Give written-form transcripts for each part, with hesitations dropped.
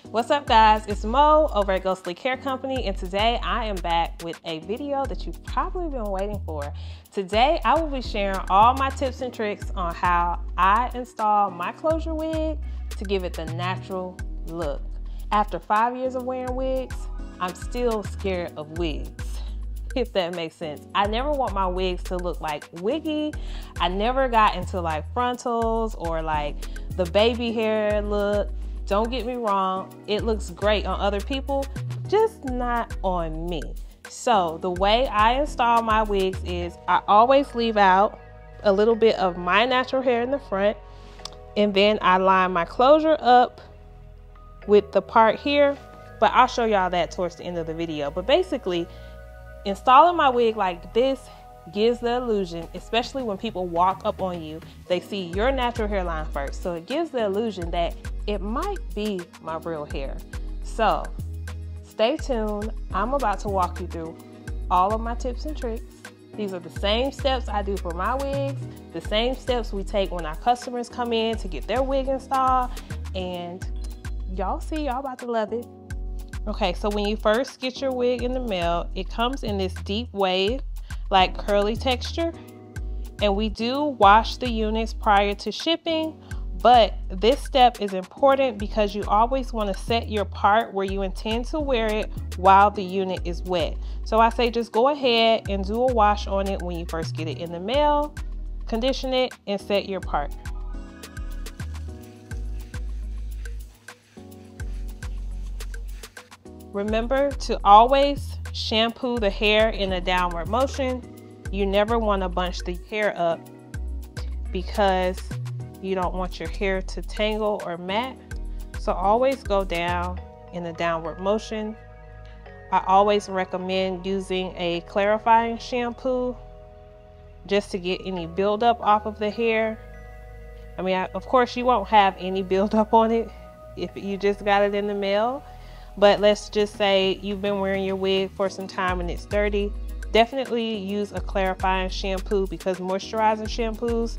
What's up guys, it's Mo over at Ghostly Care Company, and today I am back with a video that you've probably been waiting for. Today I will be sharing all my tips and tricks on how I install my closure wig to give it the natural look. After 5 years of wearing wigs, I'm still scared of wigs, if that makes sense. I never want my wigs to look like wiggy. I never got into like frontals or like the baby hair look. Don't get me wrong, it looks great on other people, just not on me. So the way I install my wigs is I always leave out a little bit of my natural hair in the front, and then I line my closure up with the part here, but I'll show y'all that towards the end of the video. But basically, installing my wig like this gives the illusion, especially when people walk up on you, they see your natural hairline first. So it gives the illusion that it might be my real hair. So stay tuned. I'm about to walk you through all of my tips and tricks. These are the same steps I do for my wigs, the same steps we take when our customers come in to get their wig installed, and y'all see, y'all about to love it. Okay, so when you first get your wig in the mail, it comes in this deep wave, like curly texture, and we do wash the units prior to shipping, but this step is important because you always want to set your part where you intend to wear it while the unit is wet. So I say just go ahead and do a wash on it when you first get it in the mail, condition it, and set your part. Remember to always shampoo the hair in a downward motion. You never want to bunch the hair up because you don't want your hair to tangle or mat. So always go down in a downward motion. I always recommend using a clarifying shampoo just to get any buildup off of the hair. I mean, of course you won't have any buildup on it if you just got it in the mail. But let's just say you've been wearing your wig for some time and it's dirty. Definitely use a clarifying shampoo because moisturizing shampoos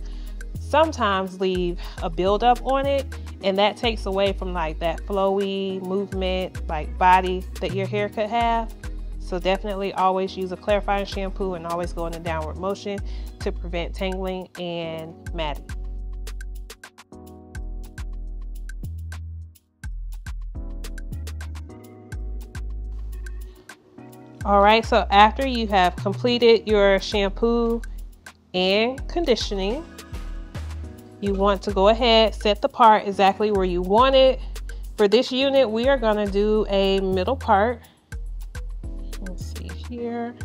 sometimes leave a buildup on it, and that takes away from like that flowy movement, like body that your hair could have. So definitely always use a clarifying shampoo and always go in a downward motion to prevent tangling and matting. All right, so after you have completed your shampoo and conditioning, you want to go ahead, set the part exactly where you want it. For this unit, we are gonna do a middle part. Let's see here.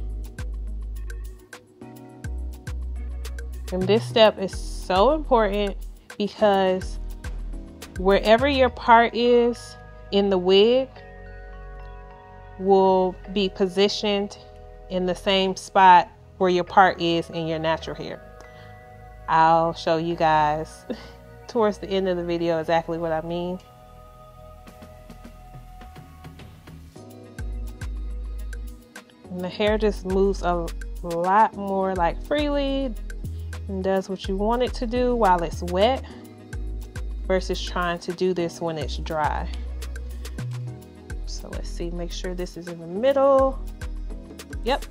And this step is so important because wherever your part is in the wig will be positioned in the same spot where your part is in your natural hair. I'll show you guys towards the end of the video exactly what I mean. And the hair just moves a lot more like freely and does what you want it to do while it's wet versus trying to do this when it's dry. So let's see, make sure this is in the middle. Yep.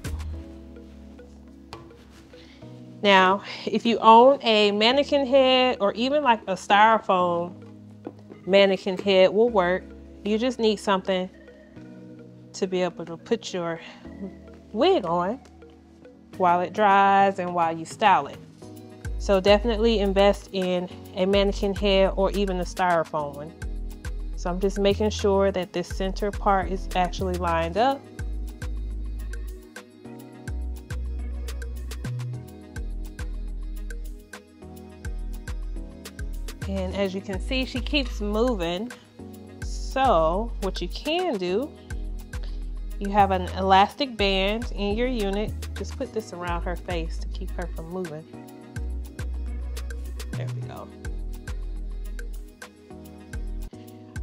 Now, if you own a mannequin head or even like a styrofoam mannequin head will work. You just need something to be able to put your wig on while it dries and while you style it. So definitely invest in a mannequin head or even a styrofoam one. So I'm just making sure that this center part is actually lined up. And as you can see, she keeps moving. So what you can do, you have an elastic band in your unit. Just put this around her face to keep her from moving. There we go.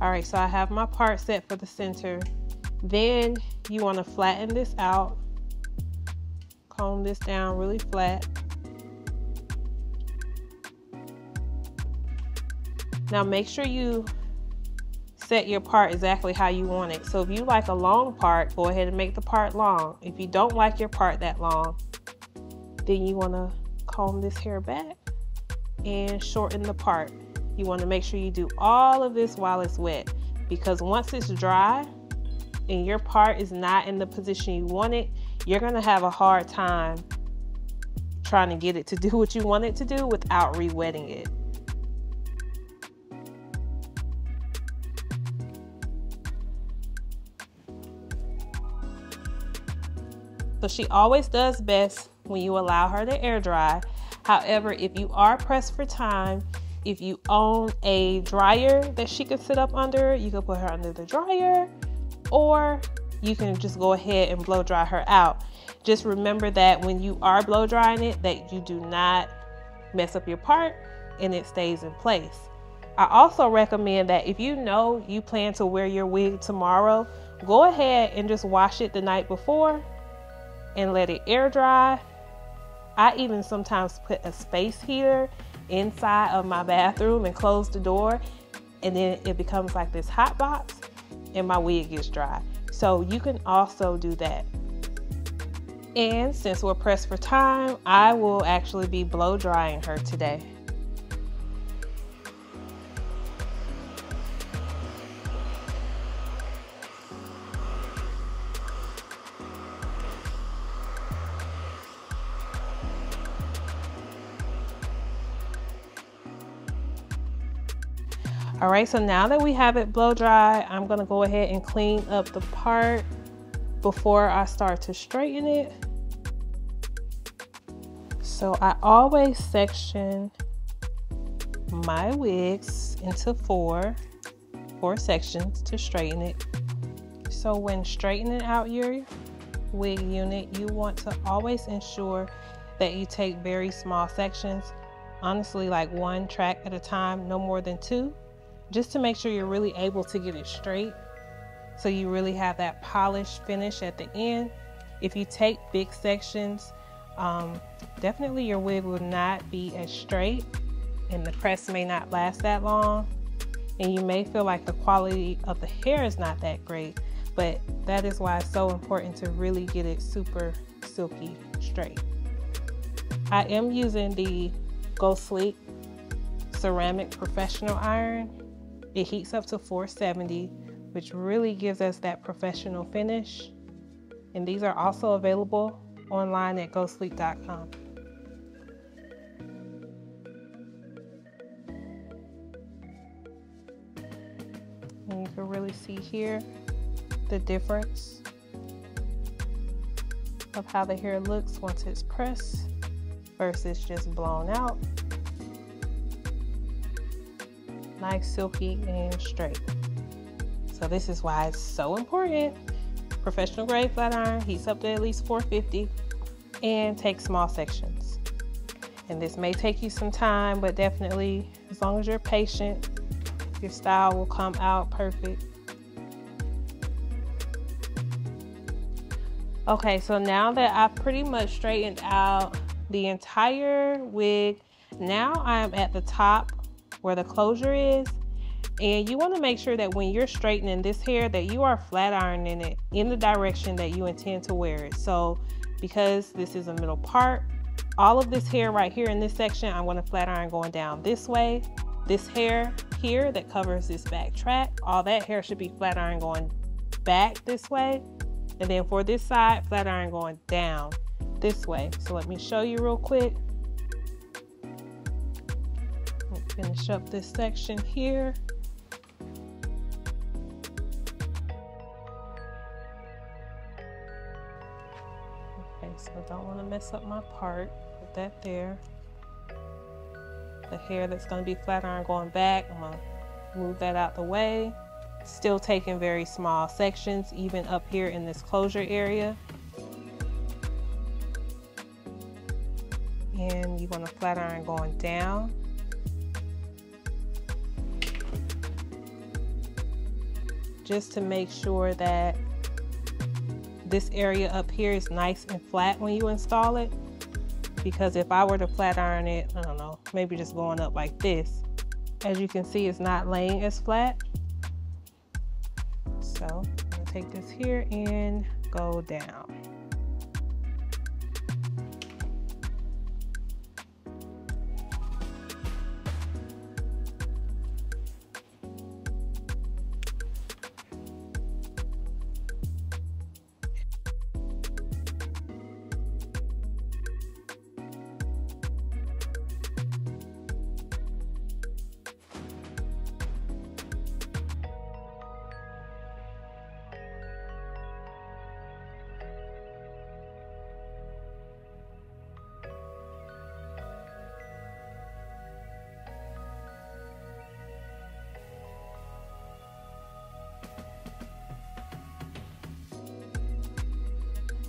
All right, so I have my part set for the center. Then you want to flatten this out, comb this down really flat. Now make sure you set your part exactly how you want it. So if you like a long part, go ahead and make the part long. If you don't like your part that long, then you want to comb this hair back and shorten the part. You want to make sure you do all of this while it's wet, because once it's dry and your part is not in the position you want it, you're going to have a hard time trying to get it to do what you want it to do without re-wetting it. So she always does best when you allow her to air dry. However, if you are pressed for time, if you own a dryer that she can sit up under, you can put her under the dryer, or you can just go ahead and blow dry her out. Just remember that when you are blow drying it, that you do not mess up your part and it stays in place. I also recommend that if you know you plan to wear your wig tomorrow, go ahead and just wash it the night before and let it air dry. I even sometimes put a space heater inside of my bathroom and close the door, and then it becomes like this hot box and my wig gets dry. So you can also do that. And since we're pressed for time, I will actually be blow drying her today. All right, so now that we have it blow dry, I'm gonna go ahead and clean up the part before I start to straighten it. So I always section my wigs into four sections to straighten it. So when straightening out your wig unit, you want to always ensure that you take very small sections, honestly like one track at a time, no more than two, just to make sure you're really able to get it straight, so you really have that polished finish at the end. If you take big sections, definitely your wig will not be as straight and the press may not last that long, and you may feel like the quality of the hair is not that great, but that is why it's so important to really get it super silky straight. I am using the Go Sleek ceramic professional iron. It heats up to 470, which really gives us that professional finish. And these are also available online at gosleek.com. And you can really see here the difference of how the hair looks once it's pressed versus just blown out. Nice, silky, and straight. So this is why it's so important. Professional grade flat iron heats up to at least 450 and take small sections. And this may take you some time, but definitely, as long as you're patient, your style will come out perfect. Okay, so now that I've pretty much straightened out the entire wig, now I'm at the top where the closure is, and you want to make sure that when you're straightening this hair that you are flat ironing it in the direction that you intend to wear it. So because this is a middle part, all of this hair right here in this section, I'm going to flat iron going down this way. This hair here that covers this back track, all that hair should be flat iron going back this way, and then for this side, flat iron going down this way. So let me show you real quick. Finish up this section here. Okay, so I don't want to mess up my part. Put that there. The hair that's going to be flat iron going back, I'm going to move that out the way. Still taking very small sections, even up here in this closure area. And you want to flat iron going down. Just to make sure that this area up here is nice and flat when you install it. Because if I were to flat iron it, I don't know, maybe just going up like this, as you can see, it's not laying as flat. So I'm gonna take this here and go down.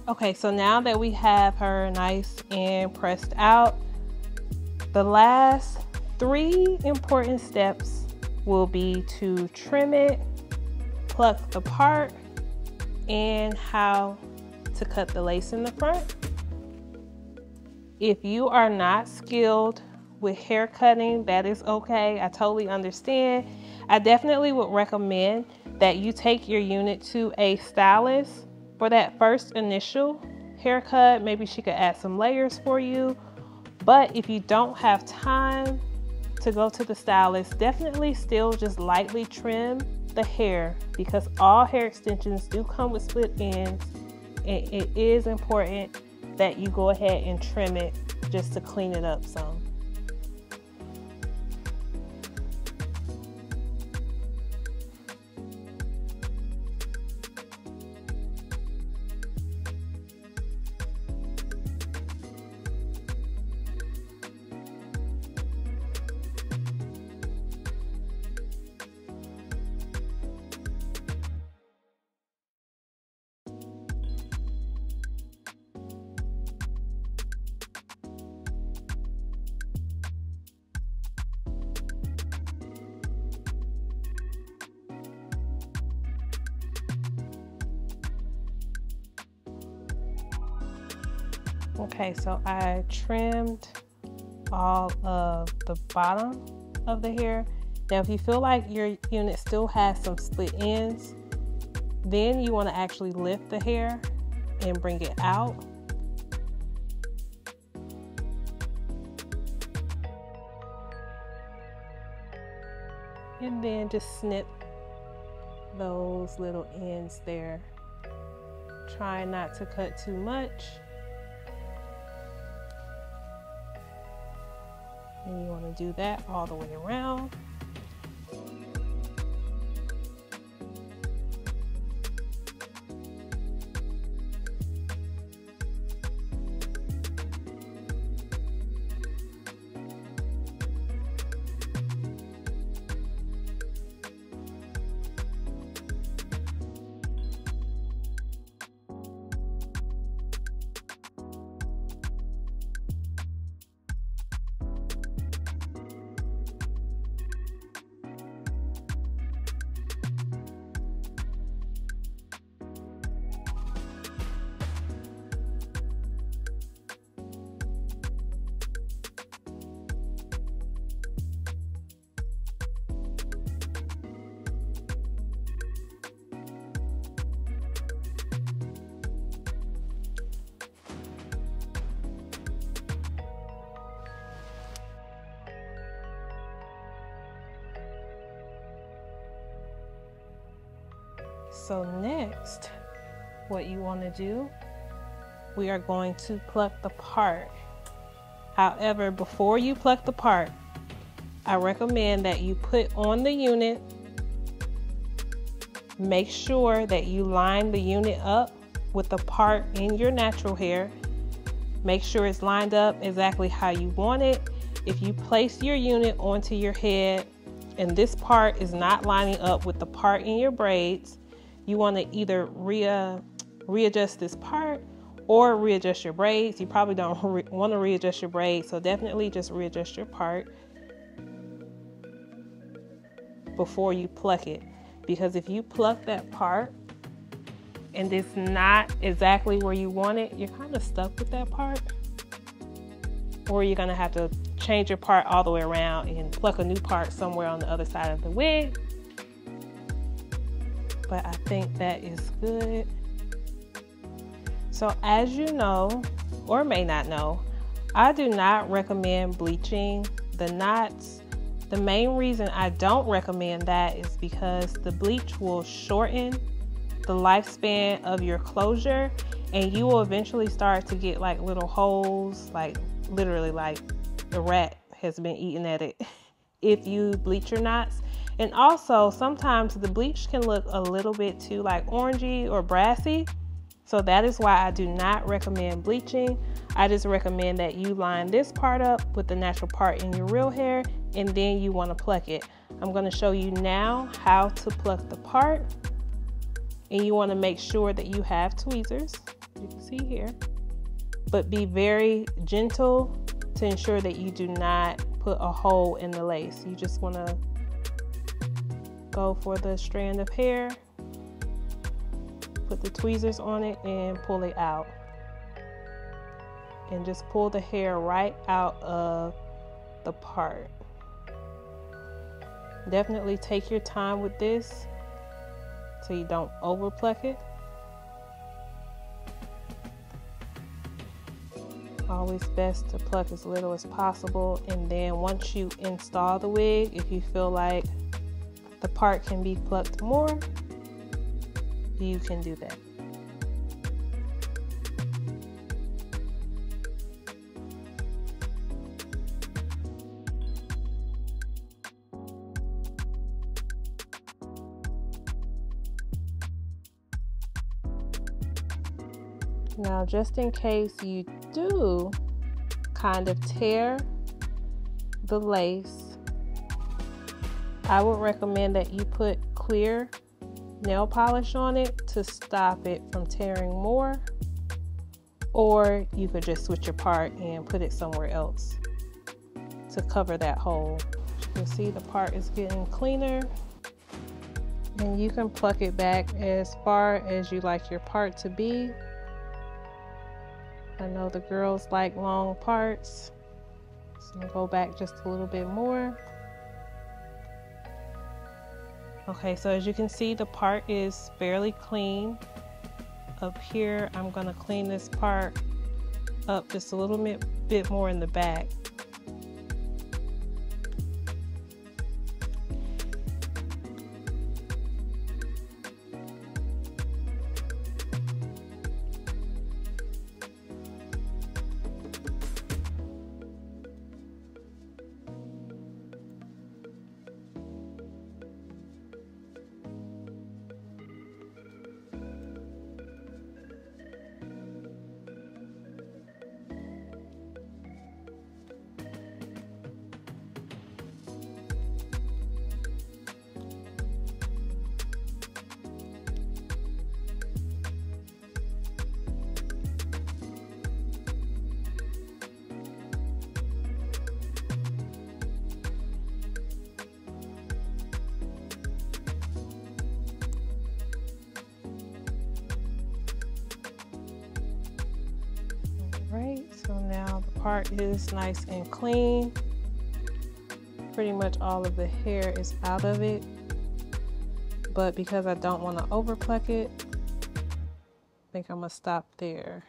Okay, so now that we have her nice and pressed out, the last 3 important steps will be to trim it, pluck the part, and how to cut the lace in the front. If you are not skilled with hair cutting, that is okay. I totally understand. I definitely would recommend that you take your unit to a stylist for that first initial haircut. Maybe she could add some layers for you. But if you don't have time to go to the stylist, definitely still just lightly trim the hair, because all hair extensions do come with split ends, and it is important that you go ahead and trim it just to clean it up some. Okay, so I trimmed all of the bottom of the hair. Now, if you feel like your unit still has some split ends, then you want to actually lift the hair and bring it out. And then just snip those little ends there. Try not to cut too much. And you want to do that all the way around. So next, what you want to do, we are going to pluck the part. However, before you pluck the part, I recommend that you put on the unit, make sure that you line the unit up with the part in your natural hair. Make sure it's lined up exactly how you want it. If you place your unit onto your head and this part is not lining up with the part in your braids, you want to either readjust this part or readjust your braids. You probably don't want to readjust your braids, so definitely just readjust your part before you pluck it. Because if you pluck that part and it's not exactly where you want it, you're kind of stuck with that part. Or you're going to have to change your part all the way around and pluck a new part somewhere on the other side of the wig. but I think that is good. So as you know, or may not know, I do not recommend bleaching the knots. The main reason I don't recommend that is because the bleach will shorten the lifespan of your closure, and you will eventually start to get like little holes, like literally like the rat has been eating at it if you bleach your knots. And also sometimes the bleach can look a little bit too like orangey or brassy. So that is why I do not recommend bleaching. I just recommend that you line this part up with the natural part in your real hair, and then you want to pluck it. I'm going to show you now how to pluck the part, and you want to make sure that you have tweezers, you can see here, but be very gentle to ensure that you do not put a hole in the lace. You just want to go for the strand of hair, put the tweezers on it, and pull it out. And just pull the hair right out of the part. Definitely take your time with this so you don't over pluck it. Always best to pluck as little as possible, and then once you install the wig, if you feel like the part can be plucked more, you can do that. Now, just in case you do kind of tear the lace, I would recommend that you put clear nail polish on it to stop it from tearing more, or you could just switch your part and put it somewhere else to cover that hole. You can see the part is getting cleaner, and you can pluck it back as far as you like your part to be. I know the girls like long parts, so I'm gonna go back just a little bit more. Okay, so as you can see, the part is fairly clean. Up here, I'm gonna clean this part up just a little bit more in the back. Right, so now the part is nice and clean. Pretty much all of the hair is out of it, but because I don't want to over pluck it, I think I'm gonna stop there.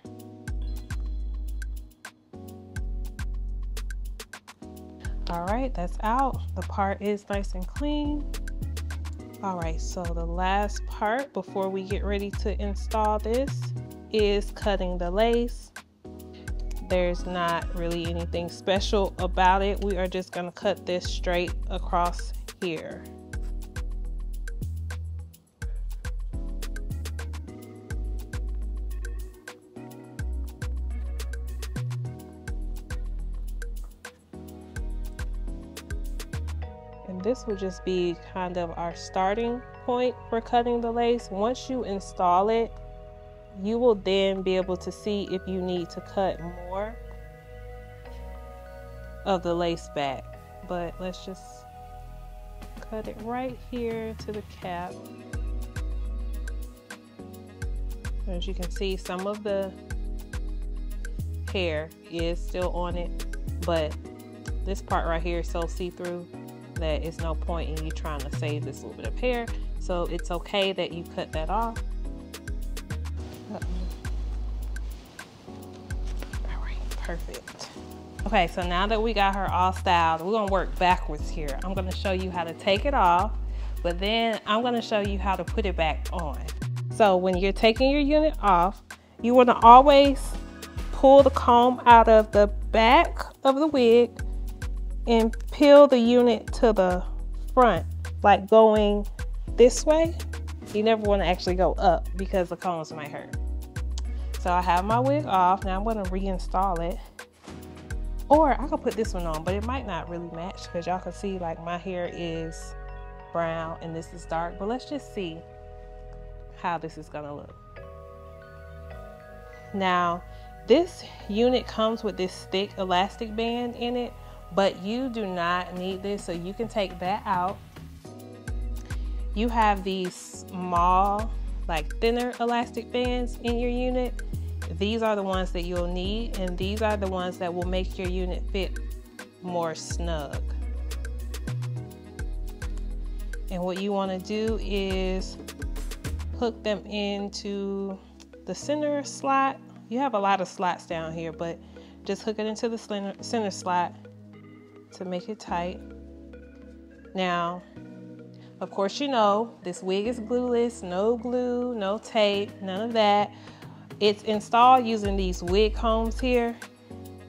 All right, that's out. The part is nice and clean. All right, so the last part before we get ready to install this is cutting the lace. There's not really anything special about it. We are just gonna cut this straight across here. And this will just be kind of our starting point for cutting the lace. Once you install it, you will then be able to see if you need to cut more of the lace back. But let's just cut it right here to the cap. As you can see, some of the hair is still on it, but this part right here is so see-through that it's no point in you trying to save this little bit of hair. So it's okay that you cut that off. All right, perfect. Okay, so now that we got her all styled, we're gonna work backwards here. I'm gonna show you how to take it off, but then I'm gonna show you how to put it back on. So when you're taking your unit off, you wanna always pull the comb out of the back of the wig and peel the unit to the front, like going this way. You never wanna actually go up because the combs might hurt. So I have my wig off. Now I'm gonna reinstall it. Or I could put this one on, but it might not really match because y'all can see like my hair is brown and this is dark. But let's just see how this is gonna look. Now, this unit comes with this thick elastic band in it, but you do not need this, so you can take that out. You have these small, like thinner elastic bands in your unit. These are the ones that you'll need, and these are the ones that will make your unit fit more snug. And what you want to do is hook them into the center slot. You have a lot of slots down here, but just hook it into the center slot to make it tight. Now, of course, you know, this wig is glueless, no glue, no tape, none of that. It's installed using these wig combs here,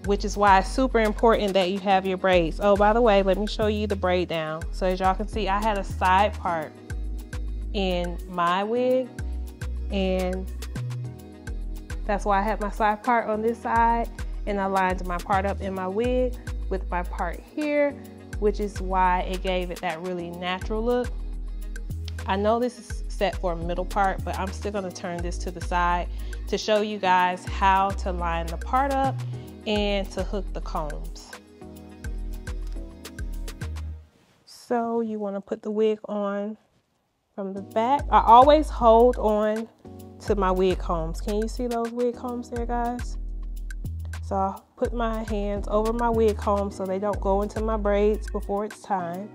which is why it's super important that you have your braids. Oh, by the way, let me show you the braid down. So as y'all can see, I had a side part in my wig, and that's why I had my side part on this side, and I lined my part up in my wig with my part here, which is why it gave it that really natural look. I know this is set for a middle part, but I'm still gonna turn this to the side to show you guys how to line the part up and to hook the combs. So you wanna put the wig on from the back. I always hold on to my wig combs. Can you see those wig combs there, guys? So I'll put my hands over my wig combs so they don't go into my braids before it's time.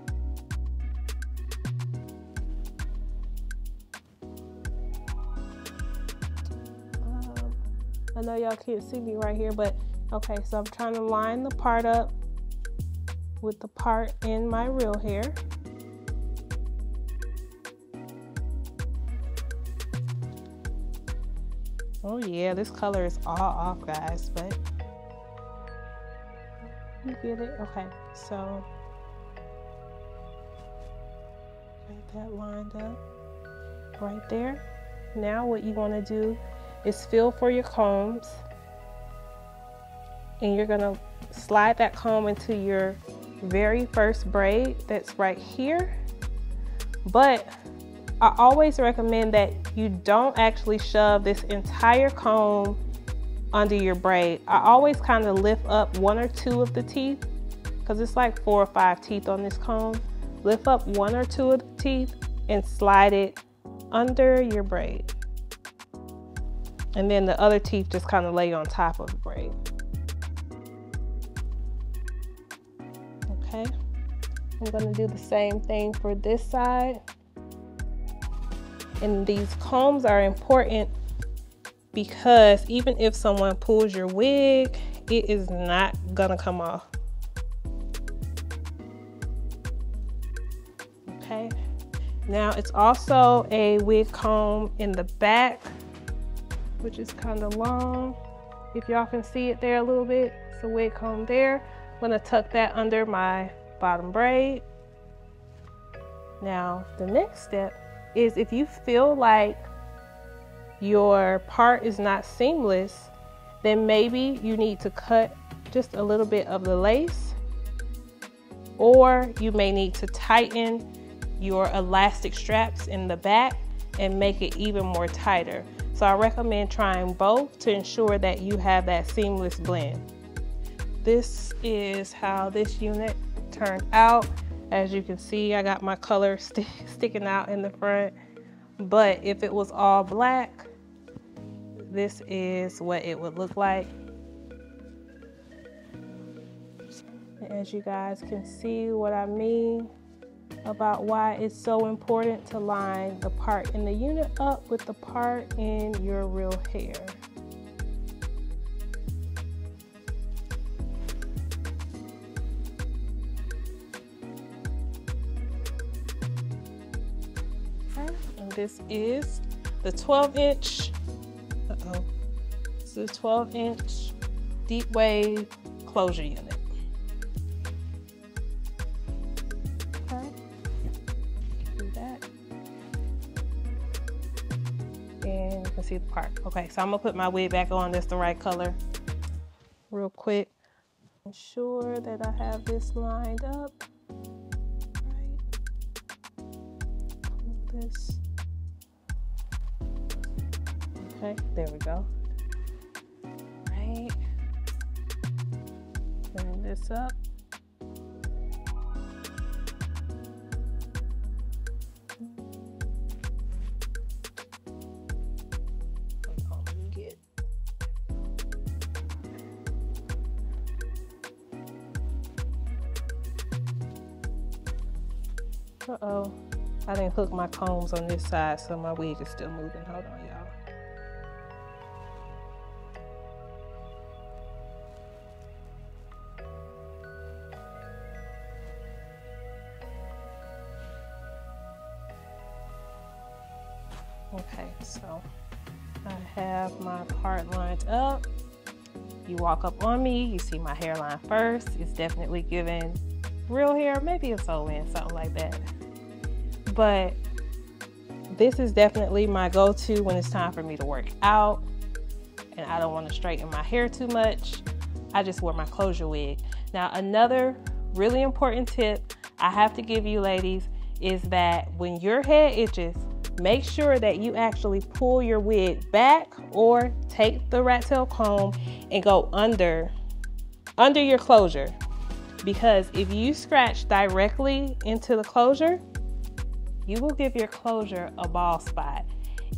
I know y'all can't see me right here, but okay, so I'm trying to line the part up with the part in my real hair. Oh yeah, this color is all off, guys, but you get it. Okay, so get that lined up right there. Now what you want to do is feel for your combs, and you're gonna slide that comb into your very first braid that's right here. But I always recommend that you don't actually shove this entire comb under your braid. I always kind of lift up one or two of the teeth, because it's like 4 or 5 teeth on this comb. Lift up one or two of the teeth and slide it under your braid. And then the other teeth just kind of lay on top of the braid. Okay, I'm gonna do the same thing for this side. And these combs are important because even if someone pulls your wig, it is not gonna come off. Okay, now it's also a wig comb in the back, which is kind of long. If y'all can see it there a little bit, it's a wig comb there. I'm gonna tuck that under my bottom braid. Now, the next step is, if you feel like your part is not seamless, then maybe you need to cut just a little bit of the lace, or you may need to tighten your elastic straps in the back and make it even more tighter. So I recommend trying both to ensure that you have that seamless blend. This is how this unit turned out. As you can see, I got my color sticking out in the front, but if it was all black, this is what it would look like. As you guys can see what I mean about why it's so important to line the part in the unit up with the part in your real hair. Okay, and this is the 12-inch, this is a 12-inch deep wave closure unit. And you can see the part. Okay, so I'm gonna put my wig back on. That's the right color. Real quick. Ensure that I have this lined up. Right. Pull this. Okay, there we go. Right. Bring this up. Uh-oh, I didn't hook my combs on this side, so my wig is still moving. Hold on, y'all. Okay, so I have my part lined up. You walk up on me, you see my hairline first. It's definitely giving real hair, maybe a sew-in, something like that. But this is definitely my go-to when it's time for me to work out and I don't want to straighten my hair too much. I just wear my closure wig. Now, another really important tip I have to give you ladies is that when your head itches, make sure that you actually pull your wig back or take the rat tail comb and go under your closure. Because if you scratch directly into the closure, you will give your closure a bald spot.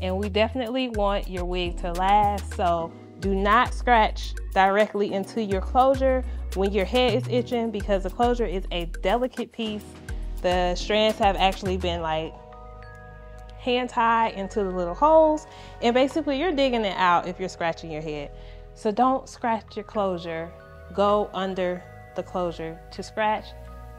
And we definitely want your wig to last, so do not scratch directly into your closure when your head is itching, because the closure is a delicate piece. The strands have actually been like hand tied into the little holes, and basically you're digging it out if you're scratching your head. So don't scratch your closure, go under the closure to scratch,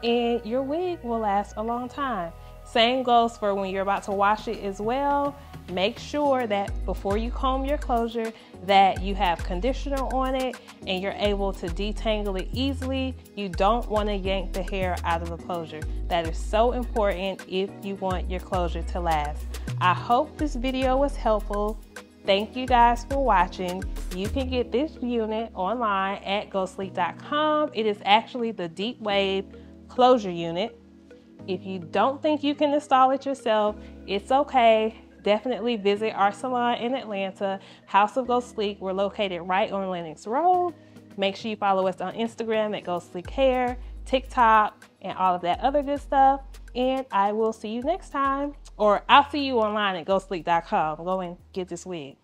and your wig will last a long time. Same goes for when you're about to wash it as well. Make sure that before you comb your closure that you have conditioner on it and you're able to detangle it easily. You don't want to yank the hair out of the closure. That is so important if you want your closure to last. I hope this video was helpful. Thank you guys for watching. You can get this unit online at GoSleek.com. It is actually the deep wave closure unit. If you don't think you can install it yourself, it's okay. Definitely visit our salon in Atlanta, House of Go Sleek. We're located right on Lenox Road. Make sure you follow us on Instagram at Go Sleek Hair, TikTok, and all of that other good stuff. And I will see you next time. Or I'll see you online at GoSleek.com. Go and get this wig.